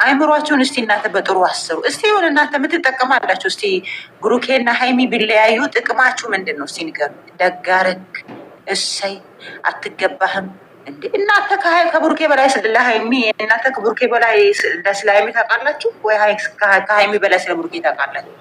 አይምሯችሁን እስቲ እናንተ በጥሩ አስሩ። እስቲ ይሁን እናንተ የምትጠቀማላችሁ። እስቲ ብሩኬና ሃይሚ ቢለያዩ ጥቅማችሁ ምንድን ነው? እስቲ ንገሩ። ደጋረግ እሰይ አትገባህም እንዴ እናንተ ከብሩኬ በላይ ስለ ሃይሚ እናንተ ከብሩኬ በላይ ስለ ሃይሚ ታውቃላችሁ ወይ? ከሃይሚ በላይ ስለ ብሩኬ ታውቃላችሁ?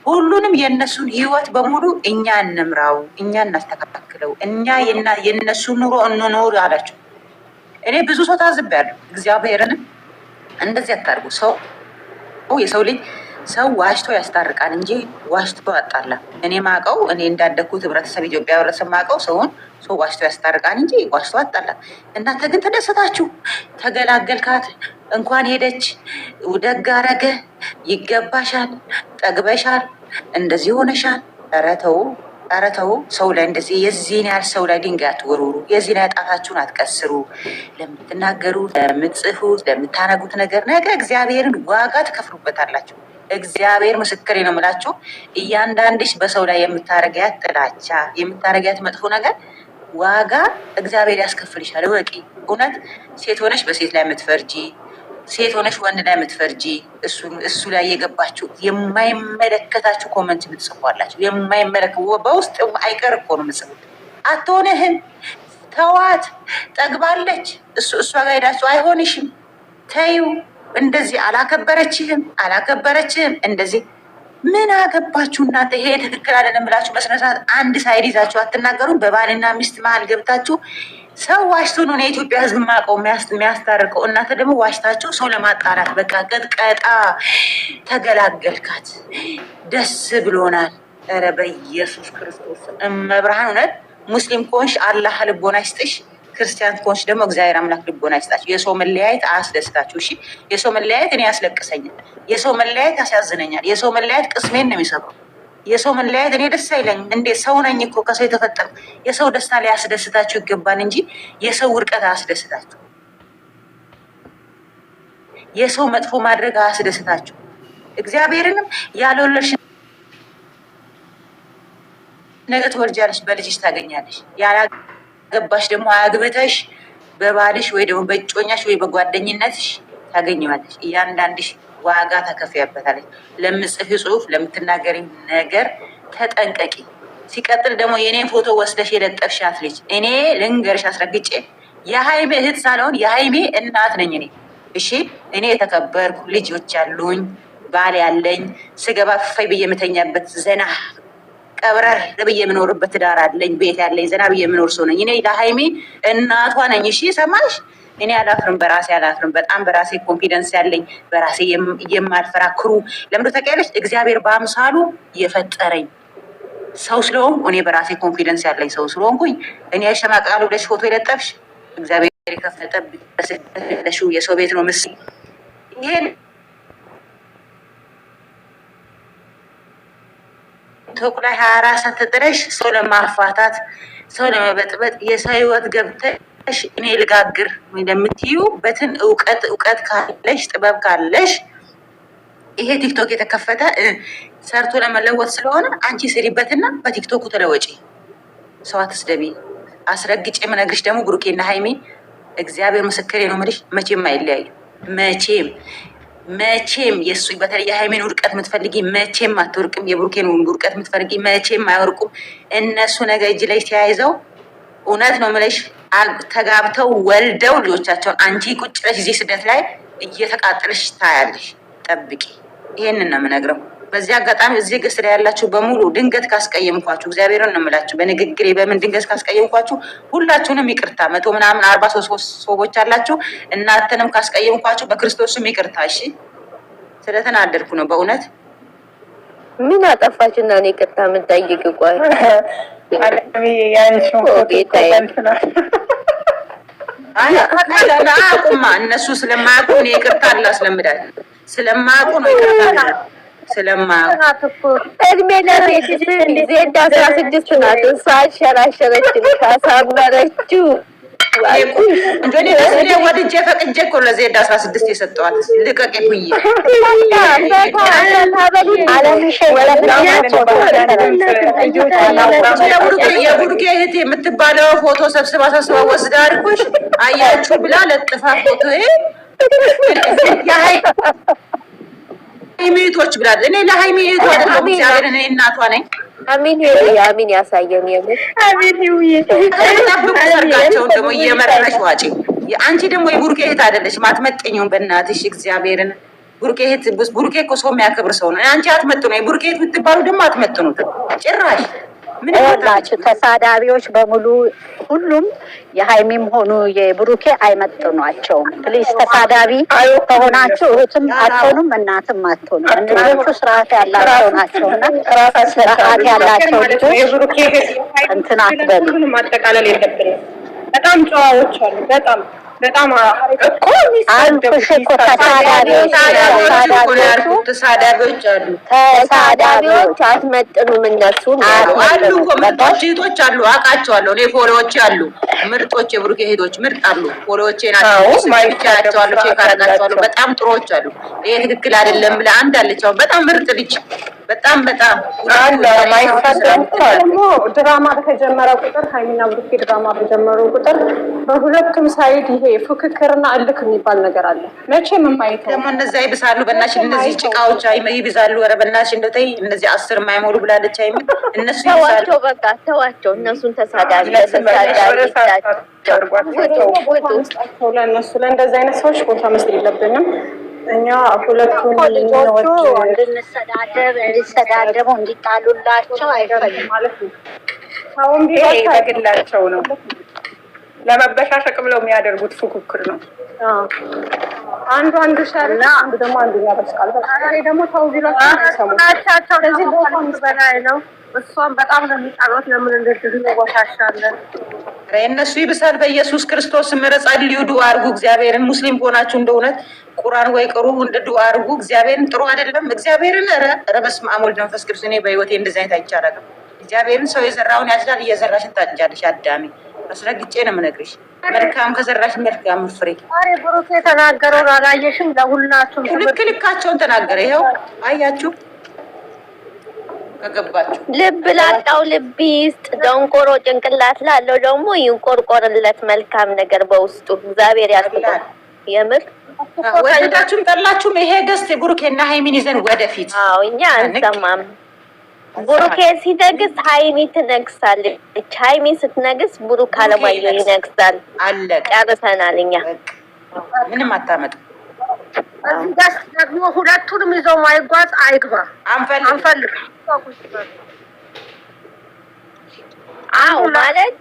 ሁሉንም የእነሱን ህይወት በሙሉ እኛ እንምራው፣ እኛ እናስተካክለው፣ እኛ የእነሱ ኑሮ እንኖር አላችሁ። እኔ ብዙ ሰው ታዝቤያለሁ። እግዚአብሔርንም እንደዚህ አታርጉ። የሰው ልጅ ሰው ዋሽቶ ያስታርቃል እንጂ ዋሽቶ ያጣላ። እኔ ማቀው እኔ እንዳደግኩት ህብረተሰብ ኢትዮጵያ ህብረተሰብ ማቀው ሰው ዋሽቶ ያስታርቃል እንጂ ዋሽቶ ያጣላ። እናንተ ግን ተደሰታችሁ፣ ተገላገልካት፣ እንኳን ሄደች፣ ደግ አደረገ፣ ይገባሻል፣ ጠግበሻል፣ እንደዚህ ሆነሻል። ኧረ ተው ሰው ላይ እንደዚህ የዚህን ያህል ሰው ላይ ድንጋይ አትወርውሩ። የዚህን ያህል ጣታችሁን አትቀስሩ። ለምትናገሩት፣ ለምትጽፉት፣ ለምታነጉት ነገር ነገ እግዚአብሔርን ዋጋ ትከፍሉበታላችሁ። እግዚአብሔር ምስክሬ ነው የምላችሁ። እያንዳንድሽ በሰው ላይ የምታረጊያት ጥላቻ፣ የምታረጊያት መጥፎ ነገር ዋጋ እግዚአብሔር ያስከፍልሻል። እወቂ። እውነት ሴት ሆነሽ በሴት ላይ የምትፈርጂ፣ ሴት ሆነሽ ወንድ ላይ የምትፈርጂ፣ እሱ ላይ የገባችሁ የማይመለከታችሁ ኮመንት የምትጽፏላችሁ። በውስጥ አይቀር እኮ ነው የምትጽፉት። አትሆንህም፣ ተዋት፣ ጠግባለች፣ እሷ ጋር ሄዳችሁ አይሆንሽም፣ ተይው፣ እንደዚህ አላከበረችህም፣ እንደዚህ ምን አገባችሁ እናንተ? ይሄ ትክክል አይደለም ብላችሁ በስነስርዓት አንድ ሳይድ ይዛችሁ አትናገሩም? በባልና ሚስት መሀል ገብታችሁ ሰው ዋሽቶ ነው የኢትዮጵያ ሕዝብ ማቀው የሚያስታርቀው። እናንተ ደግሞ ዋሽታችሁ ሰው ለማጣራት በቃ ቀጥቀጣ። ተገላገልካት፣ ደስ ብሎናል። ኧረ በኢየሱስ ክርስቶስ መብርሃን እውነት ሙስሊም ከሆንሽ አላህ ልቦና ይስጥሽ፣ ክርስቲያን ከሆንሽ ደግሞ እግዚአብሔር አምላክ ልቦና ይስጣችሁ። የሰው መለያየት አያስደስታችሁ። እሺ፣ የሰው መለያየት እኔ ያስለቅሰኛል። የሰው መለያየት ያሳዝነኛል። የሰው መለያየት ቅስሜን ነው የሚሰብረው። የሰው መለያየት እኔ ደስ አይለኝም። እንዴ ሰው ነኝ እኮ ከሰው የተፈጠሩ። የሰው ደስታ ሊያስደስታችሁ ይገባል እንጂ የሰው ውድቀት አያስደስታችሁ። የሰው መጥፎ ማድረግ አያስደስታችሁ። እግዚአብሔርንም ያልወለድሽ ነገ ትወልጃለሽ፣ በልጅሽ ታገኛለሽ። ያላገባሽ ደግሞ አያግብተሽ በባልሽ ወይ ደግሞ በእጮኛሽ ወይ በጓደኝነትሽ ታገኘዋለሽ። እያንዳንድሽ ዋጋ ተከፍያበታለች። ለምጽፊ ጽሁፍ፣ ለምትናገሪ ነገር ተጠንቀቂ። ሲቀጥል ደግሞ የኔን ፎቶ ወስደሽ የለጠፍሻት ልጅ እኔ ልንገርሽ አስረግጬ የሃይሜ እህት ሳልሆን የሃይሜ እናት ነኝ እኔ። እሺ እኔ የተከበርኩ ልጆች ያሉኝ ባል ያለኝ ስገባ ፍፋይ ብዬ የምተኛበት ዘና ቀብረር ብዬ የምኖርበት ትዳር አለኝ፣ ቤት ያለኝ ዘና ብዬ የምኖር ሰው ነኝ። እኔ ለሃይሜ እናቷ ነኝ። እሺ ሰማሽ? እኔ አላፍርም፣ በራሴ አላፍርም። በጣም በራሴ ኮንፊደንስ ያለኝ፣ በራሴ የማልፈራ ክሩ። ለምንድን ታውቂያለሽ? እግዚአብሔር በአምሳሉ የፈጠረኝ ሰው ስለሆንኩ እኔ በራሴ ኮንፊደንስ ያለኝ ሰው ስለሆንኩኝ እኔ ያሸማቃሉ ብለሽ ፎቶ የለጠፍሽ እግዚአብሔር የከፈጠብሽ የሰው ቤት ነው ምስ ይሄን ቶክ ላይ 24 ሰዓት ተጥረሽ ሰው ለማፋታት ሰው ለመበጥበጥ የሰው ህይወት ገብተሽ እኔ ልጋግር እንደምትዩ በትን እውቀት ካለሽ ጥበብ ካለሽ ይሄ ቲክቶክ የተከፈተ ሰርቶ ለመለወጥ ስለሆነ አንቺ ስሪበትና በቲክቶኩ ተለወጪ። ሰው አትስደቢ። አስረግጬ የምነግርሽ ደግሞ ብሩኬና ሃይሜ እግዚአብሔር ምስክሬ ነው የምልሽ መቼም አይለያዩ። መቼም የሱ በተለይ የሃይሜን ውድቀት የምትፈልጊ መቼም አትወርቅም። የብሩኬን ውድቀት የምትፈልጊ መቼም አይወርቁም። እነሱ ነገ እጅ ላይ ተያይዘው እውነት ነው የምልሽ ተጋብተው ወልደው ልጆቻቸውን አንቺ ቁጭ ብለሽ እዚህ ስደት ላይ እየተቃጠለሽ ታያለሽ። ጠብቂ። ይሄንን ነው የምነግረው። በዚህ አጋጣሚ እዚህ ገስት ላይ ያላችሁ በሙሉ ድንገት ካስቀየምኳችሁ እግዚአብሔርን ነው የምላችሁ፣ በንግግሬ በምን ድንገት ካስቀየምኳችሁ ሁላችሁንም ይቅርታ። 100 ምናምን 43 ሰዎች አላችሁ። እናንተንም ካስቀየምኳችሁ በክርስቶስም ይቅርታ። እሺ፣ ስለተናደድኩ ነው በእውነት። ምን አጠፋችና ነው ይቅርታ የምጠይቅ? ቆይ አቁማ። እነሱ ስለማያውቁ እኔ ይቅርታ አላስለምዳል። ስለማያውቁ ነው ይቅርታ ስለማያውቁ። እድሜ ለቤት ዜድ 16 ናት። እሷ አሸራሸረችን ካሳመረችው እንጆኔ ደስኔ ወድጄ ፈቅጄ እኮ ለዜድ 16 የሰጠዋት። ልቀቅ ሁዬ የቡርጌ እህት የምትባለው ፎቶ ሰብስባ ወስዳ አድርጎሽ አያችሁ ብላ ለጥፋ ፎቶ ብላለች። እኔ ለሀይሚ እህቷ አይደለም እግዚአብሔር እኔ እናቷ ነኝ። አሚን አሚን ያሳየን። የምር አሚን ይውይ ጠብቁ። ሰርጋቸውን ደግሞ እየመረረሽ ዋጪ። አንቺ ደግሞ የቡርኬ እህት አይደለሽም፣ አትመጥኝም። በእናትሽ እግዚአብሔርን ቡርኬ እህት ቡርኬ እኮ ሰው የሚያከብር ሰው ነው። አንቺ አትመጥኑ። የቡርኬ እህት የምትባሉ ደግሞ አትመጥኑት ጭራሽ። ይኸውላችሁ ተሳዳቢዎች በሙሉ ሁሉም የሀይሚም ሆኑ የብሩኬ አይመጥኗቸውም። ፕሊዝ ተሳዳቢ ከሆናችሁ እህትም አትሆኑም እናትም አትሆኑም። እነዚዎቹ ስርዓት ያላቸው ናቸውና ስርዓት ያላቸው ልጆች እንትን አትበሉ። ማጠቃለል የለብንም። በጣም ጨዋዎች አሉ። በጣም አልኩሽ እኮ ተሳዳቢዎች አትመጥኑም። እነሱን አሉ እኮ ምርጦች እህቶች አሉ፣ አውቃቸዋለሁ። እኔ ፎሎዎቼ አሉ፣ ምርጦች የብሩኬ እህቶች ምርጥ አሉ። ፎሎዎቼ ናቸው፣ ስቻቸዋለሁ፣ ቼክ አደርጋቸዋለሁ። በጣም ጥሩዎች አሉ። ይሄ ትክክል አይደለም ብለህ አንድ አለች፣ በጣም ምርጥ ልጅ በጣም ደግሞ ድራማ በተጀመረ ቁጥር ሀይሚና ብሩኬ ድራማ በጀመሩ ቁጥር በሁለቱም ሳይድ ይሄ ፉክክርና እልክ የሚባል ነገር አለ። መቼም የማይተው ደግሞ እነዛ ይብሳሉ። በእናትሽ እነዚህ ጭቃዎች ይብዛሉ። ኧረ በእናትሽ እንደው ተይ፣ እነዚህ 10 የማይሞሉ ብላለች ሀይሚ። እነሱ ተዋቸው፣ በቃ ተዋቸው። እነሱን ተሳዳቢ ለእነሱ ለእንደዚህ አይነት ሰዎች ቦታ መስጠት የለብንም። እኛ ሁለቱን ልጆቹ እንዲሰዳደቡ እንዲጣሉላቸው አይፈልግም ማለት ነው። ሰውም ቢሆን በግላቸው ነው ለመበሻሸቅ ብለው የሚያደርጉት ፉክክር ነው። አንዱ ሸርና አንዱ ደግሞ አንዱ ያበስቃል። በቃ ደግሞ ተው ቢሏቸው አይሰሙም። ስለዚህ ቦታ በላይ ነው። እሷም በጣም ነው የሚጣሉት። ለምን እንደዚህ ይወሻሻለን? እነሱ ይብሳል። በኢየሱስ ክርስቶስ ምሕረት ጸልዩ፣ ዱአ አድርጉ። እግዚአብሔርን ሙስሊም ከሆናችሁ እንደእውነት ቁርአን ወይ ቅሩ እንደ ዱአ አድርጉ። እግዚአብሔርን ጥሩ አይደለም። እግዚአብሔርን ኧረ በስመ አብ ወልድ መንፈስ ቅዱስ። እኔ በህይወቴ እንደዚህ አይነት አይቻልም። እግዚአብሔርን ሰው የዘራውን ያጭዳል። እየዘራሽን ታጭጃለሽ። አዳሚ አስረግጬ ነው የምነግርሽ። መልካም ከዘራሽ መልካም ፍሬ። ዛሬ ብሩክ የተናገረውን አላየሽም? ለሁላችሁም ልካቸውን ተናገረ። ይኸው አያችሁ። ከገባችሁ ልብ ላጣው ልብ ይስጥ፣ ደንቆሮ ጭንቅላት ላለው ደግሞ ይንቆርቆርለት መልካም ነገር በውስጡ እግዚአብሔር ያስቀጣ። የምር ወደዳችሁም ጠላችሁም ይሄ ገስት ብሩኬና ሃይሚን ይዘን ወደፊት። አዎ እኛ አንሰማም። ብሩኬ ሲነግስ ሃይሚ ትነግሳለች፣ ሃይሚ ስትነግስ ብሩክ አለማየሁ ይነግሳል። አለቀ። ጨርሰናል። እኛ ምንም አታመጡ። እዚህ ጋር ደግሞ ሁለቱንም ይዘው ማይጓዝ አይግባ አንፈልግ። አዎ ማለት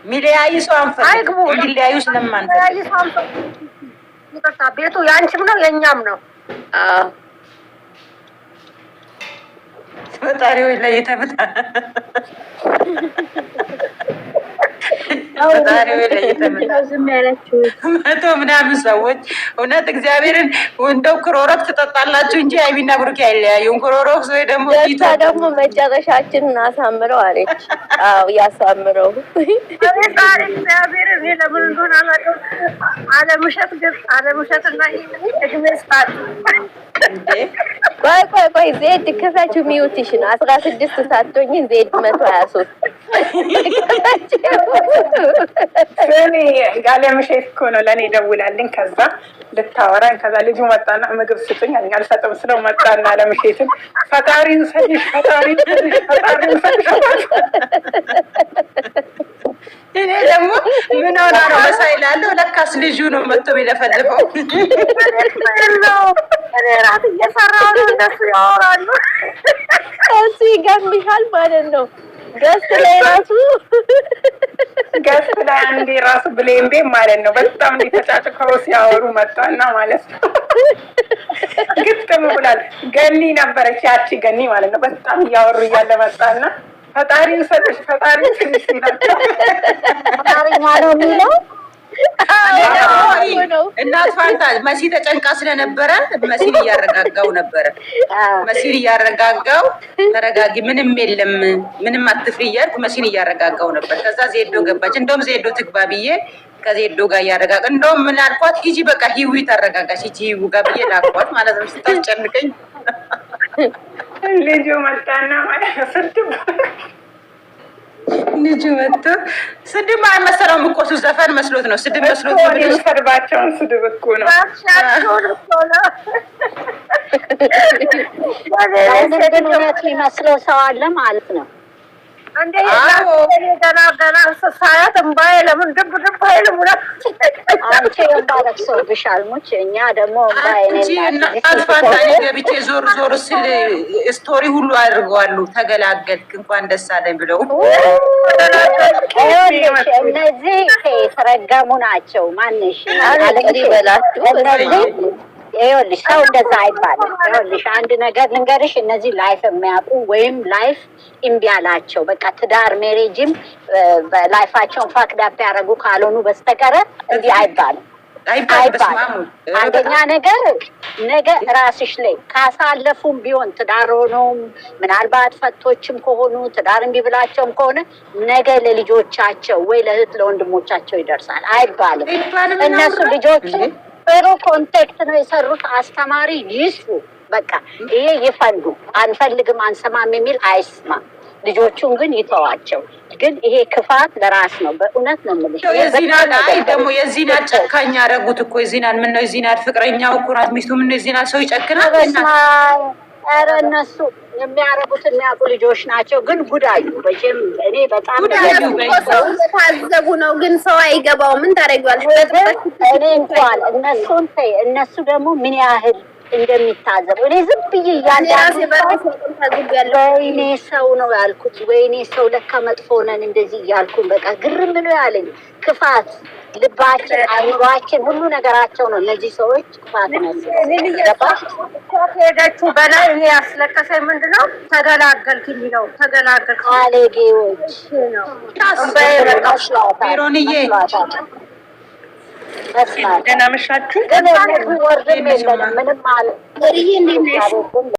ሚለያይ ሰው አንፈልግ። እንዲለያዩ ስለማንፈልግ ይቅርታ፣ ቤቱ ያንቺም ነው የኛም ነው። አዎ ፈጣሪው ላይ የተመታ ፈጣሪው ላይ የተመታ መቶ ምናምን ሰዎች እውነት እግዚአብሔርን እንደው ክሮሮክ ትጠጣላችሁ እንጂ ሃይሚና ብሩኬ አይለያዩም። ክሮሮክ ወይ ደግሞ ቢታ ደግሞ መጨረሻችንን አሳምረው አለች። አዎ ያሳምረው። ዛሬ እግዚአብሔር እኔ ለምን እንደሆነ አላውቅም። አለምሸት ግን አለምሸትና እድሜ ስጣት እንዴ። ቆይ ዜድ ክፈችው ሚዩትሽን 16 ሳትሆኝ ዜድ 123 እኔ አለምሸት እኮ ነው ለእኔ ደውላልኝ። ከዛ ልታወራኝ ከዛ ልጁ መጣና ምግብ ስጡኝ አልሰጥም ስለው መጣና አለምሸትን ፈጣሪን ሰልሽ ፈጣሪን ሰልሽ እኔ ደግሞ ምን ሆና ነው መሳይላለሁ። ለካስ ልጁ ነው መጥቶ የሚለፈልፈው። እኔ ራት እየሰራሁ ነው፣ እነሱ ያወራሉ። እሱ ይገርምሻል ማለት ነው። ገስት ላይ አንዴ ራሱ ብሌምቤ ማለት ነው በጣም ተጫጭቀው ሲያወሩ መጣና ማለት ነው ግጥም ብላል። ገኒ ነበረች ያቺ ገኒ ማለት ነው። በጣም እያወሩ እያለ መጣና ፈጣሪ ሰጥሽ ፈጣሪ ትንሽ ይላል። ፈጣሪ ማለው የሚለው እናት ፋንታ መሲ ተጨንቃ ስለነበረ መሲን እያረጋጋው ነበረ። መሲን እያረጋጋው ተረጋጊ፣ ምንም የለም ምንም አትፍሪ እያልኩ መሲን እያረጋጋው ነበር። ከዛ ዜዶ ገባች። እንደውም ዜዶ ትግባ ብዬ ከዜዶ ጋር እያረጋጋ እንደውም ምን አልኳት፣ ሂጂ በቃ ሂዊ ታረጋጋሽ፣ ሂጂ ሂዊ ጋር ብዬ ላኳት ማለት ነው። ስታስጨንቀኝ ልጁ መጣና ማለት ነው ልጁ መጥቶ ስድብ አይመሰለውም እኮ እሱ ዘፈን መስሎት ነው። ስድብ መስሎት ነው። የሚሰድባቸውን ስድብ እኮ ነው። እውነት ሊመስለው ሰው አለ ማለት ነው። ገና ሳያት እምባዬ ለምን ድብ አይልም? አንቺ የምታለቅሰውብሻል ሙች፣ እኛ ደግሞ እምባዬ ገብቼ ዞር ዞር ስል ስቶሪ ሁሉ አድርገዋሉ። ተገላገልክ እንኳን ደስ አለኝ ብለው። እነዚህ የተረገሙ ናቸው። ማንሽ ይኸውልሽ ሰው እንደዛ አይባልም። ይኸውልሽ አንድ ነገር ልንገርሽ፣ እነዚህ ላይፍ የሚያውቁ ወይም ላይፍ እምቢ አላቸው በቃ ትዳር ሜሬጅም በላይፋቸውን ፋክዳፕ ያደረጉ ካልሆኑ በስተቀረ እንዲህ አይባልም አይባልም። አንደኛ ነገር ነገ ራስሽ ላይ ካሳለፉም ቢሆን ትዳር ሆኖም ምናልባት ፈቶችም ከሆኑ ትዳር እምቢ ብላቸውም ከሆነ ነገ ለልጆቻቸው ወይ ለእህት ለወንድሞቻቸው ይደርሳል አይባልም። እነሱ ልጆቹ ጥሩ ኮንቴክት ነው የሰሩት። አስተማሪ ይስሩ በቃ ይሄ ይፈንዱ። አንፈልግም አንሰማም የሚል አይስማ። ልጆቹን ግን ይተዋቸው። ግን ይሄ ክፋት ለራስ ነው። በእውነት ነው የምልሽ። ደግሞ የዚህናት ጨካኝ ያደረጉት እኮ የዚህናት ምን ነው የዚህናት ፍቅረኛው እኮ ናት ሚስቱ። ምን ነው የዚህናት ሰው ይጨክናል። ኧረ እነሱ የሚያረጉት የሚያውቁ ልጆች ናቸው። ግን ጉዳዩ በጀም እኔ በጣም ታዘቡ ነው። ግን ሰው አይገባው። ምን ታደርጊዋለሽ? እኔ እንኳን እነሱን ተይ፣ እነሱ ደግሞ ምን ያህል እንደሚታዘቡ እኔ ዝም ብዬ ወይኔ ሰው ነው ያልኩት። ወይኔ ሰው ለካ መጥፎ ነን እንደዚህ እያልኩኝ በቃ ግርም ነው ያለኝ። ክፋት ልባችን፣ አእምሯችን፣ ሁሉ ነገራቸው ነው እነዚህ ሰዎች ክፋት ነው። ከሄደችው በላይ እኔ ያስለቀሰኝ ምንድነው ተገላገልኩኝ ነው። ተገላገልኩ አለጌዎች ነው ቢሮንዬ ገና መሻችሁ ግን ወርድም የለንም ምንም ማለት